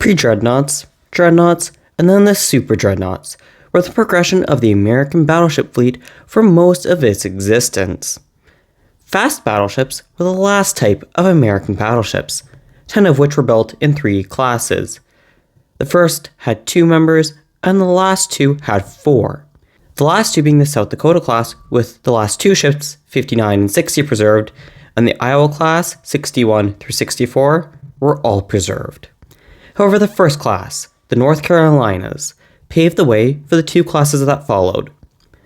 Pre-dreadnoughts, dreadnoughts, and then the super dreadnoughts were the progression of the American battleship fleet for most of its existence. Fast battleships were the last type of American battleships, 10 of which were built in 3 classes. The first had 2 members, and the last 2 had 4. The last 2 being the South Dakota class, with the last 2 ships, 59 and 60, preserved, and the Iowa class, 61 through 64, were all preserved. However, the first class, the North Carolinas, paved the way for the 2 classes that followed.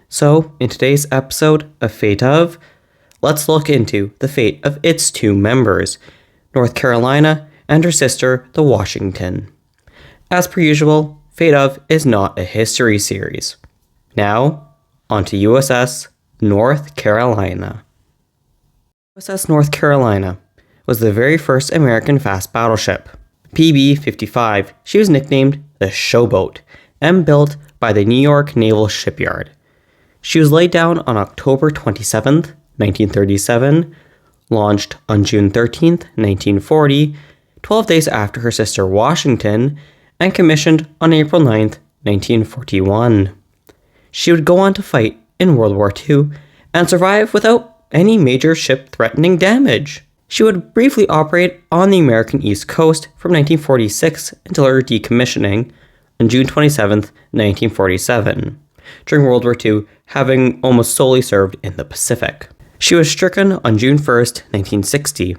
So, in today's episode of Fate of, let's look into the fate of its 2 members, North Carolina and her sister, the Washington. As per usual, Fate of is not a history series. Now, on to USS North Carolina. USS North Carolina was the very first American fast battleship. PB-55, she was nicknamed the Showboat and built by the New York Naval Shipyard. She was laid down on October 27, 1937, launched on June 13, 1940, 12 days after her sister Washington, and commissioned on April 9, 1941. She would go on to fight in World War II and survive without any major ship-threatening damage. She would briefly operate on the American East Coast from 1946 until her decommissioning on June 27, 1947, during World War II, having almost solely served in the Pacific. She was stricken on June 1, 1960,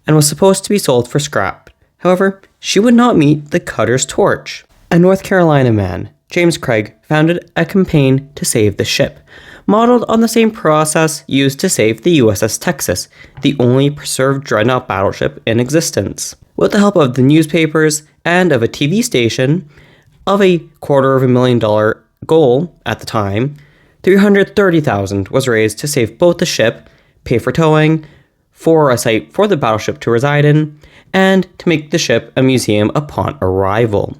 and was supposed to be sold for scrap. However, she would not meet the cutter's torch. A North Carolina man, James Craig, founded a campaign to save the ship, modeled on the same process used to save the USS Texas, the only preserved dreadnought battleship in existence. With the help of the newspapers and of a TV station, of a $250,000 goal at the time, $330,000 was raised to save both the ship, pay for towing, for a site for the battleship to reside in, and to make the ship a museum upon arrival.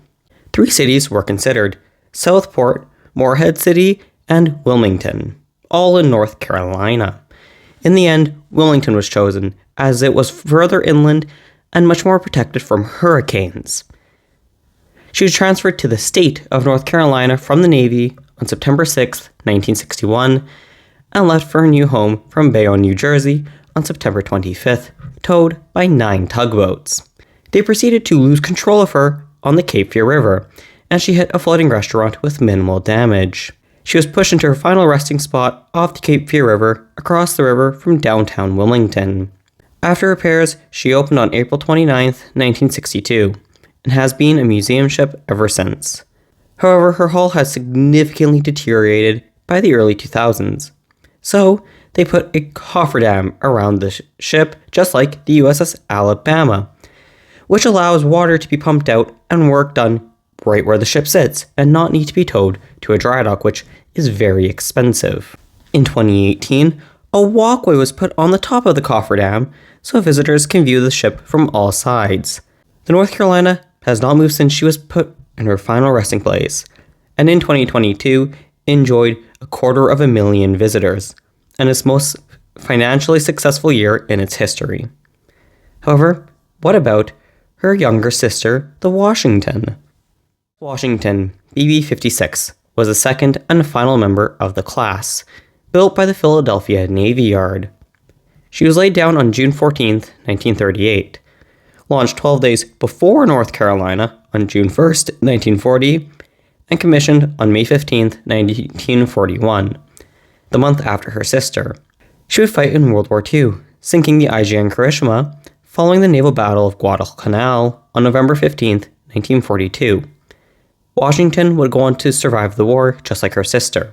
3 cities were considered: Southport, Morehead City, and Wilmington, all in North Carolina. In the end, Wilmington was chosen, as it was further inland and much more protected from hurricanes. She was transferred to the state of North Carolina from the Navy on September 6, 1961, and left for her new home from Bayonne, New Jersey on September 25th, towed by 9 tugboats. They proceeded to lose control of her on the Cape Fear River, and she hit a floating restaurant with minimal damage. She was pushed into her final resting spot off the Cape Fear River, across the river from downtown Wilmington. After repairs, she opened on April 29, 1962, and has been a museum ship ever since. However, her hull has significantly deteriorated by the early 2000s. So, they put a cofferdam around the ship, just like the USS Alabama, which allows water to be pumped out and work done right where the ship sits and not need to be towed to a dry dock, which is very expensive. In 2018, a walkway was put on the top of the cofferdam so visitors can view the ship from all sides. The North Carolina has not moved since she was put in her final resting place, and in 2022 enjoyed 250,000 visitors, and its most financially successful year in its history. However, what about her younger sister, the Washington? Washington, BB-56, was the second and final member of the class, built by the Philadelphia Navy Yard. She was laid down on June 14, 1938, launched 12 days before North Carolina on June 1, 1940, and commissioned on May 15, 1941, the month after her sister. She would fight in World War II, sinking the IJN Kirishima following the naval battle of Guadalcanal on November 15, 1942. Washington would go on to survive the war just like her sister.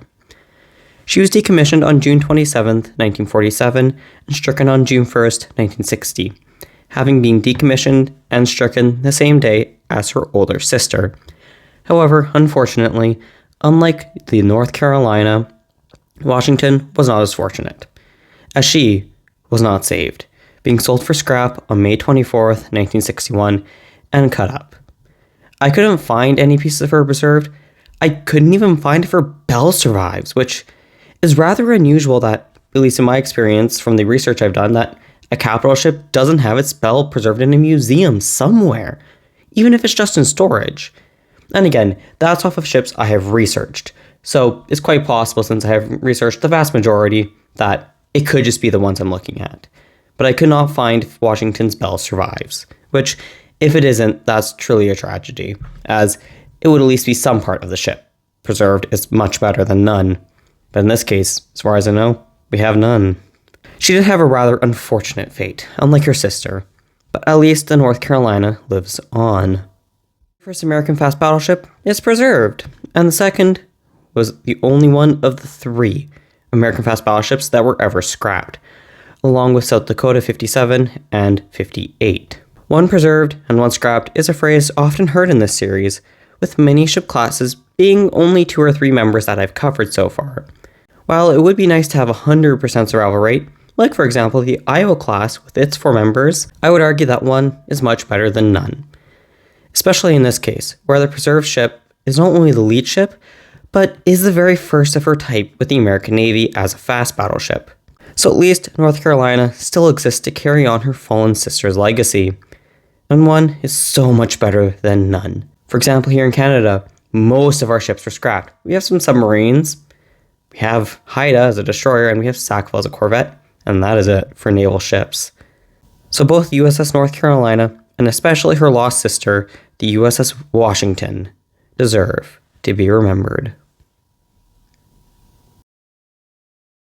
She was decommissioned on June 27, 1947, and stricken on June 1, 1960, having been decommissioned and stricken the same day as her older sister. However, unfortunately, unlike the North Carolina, Washington was not as fortunate, as she was not saved, being sold for scrap on May 24, 1961, and cut up. I couldn't find any pieces of her preserved. I couldn't even find if her bell survives, which is rather unusual that, at least in my experience from the research I've done, that a capital ship doesn't have its bell preserved in a museum somewhere. even if it's just in storage. And again, that's off of ships I have researched. So it's quite possible, since I have researched the vast majority, that it could just be the ones I'm looking at. But I could not find if Washington's Belle survives, which, if it isn't, that's truly a tragedy, as it would at least be some part of the ship. Preserved is much better than none. But in this case, as far as I know, we have none. She did have a rather unfortunate fate, unlike her sister, but at least the North Carolina lives on. The first American fast battleship is preserved, and the second was the only one of the 3 American fast battleships that were ever scrapped, along with South Dakota 57 and 58. One preserved and one scrapped is a phrase often heard in this series, with many ship classes being only 2 or 3 members that I've covered so far. While it would be nice to have a 100% survival rate, like for example the Iowa class with its 4 members, I would argue that one is much better than none. Especially in this case, where the preserved ship is not only the lead ship, but is the very first of her type with the American Navy as a fast battleship. So at least North Carolina still exists to carry on her fallen sister's legacy. And one is so much better than none. For example, here in Canada, most of our ships were scrapped. We have some submarines, we have Haida as a destroyer, and we have Sackville as a corvette, and that is it for naval ships. So both USS North Carolina, and especially her lost sister, the USS Washington, deserve to be remembered.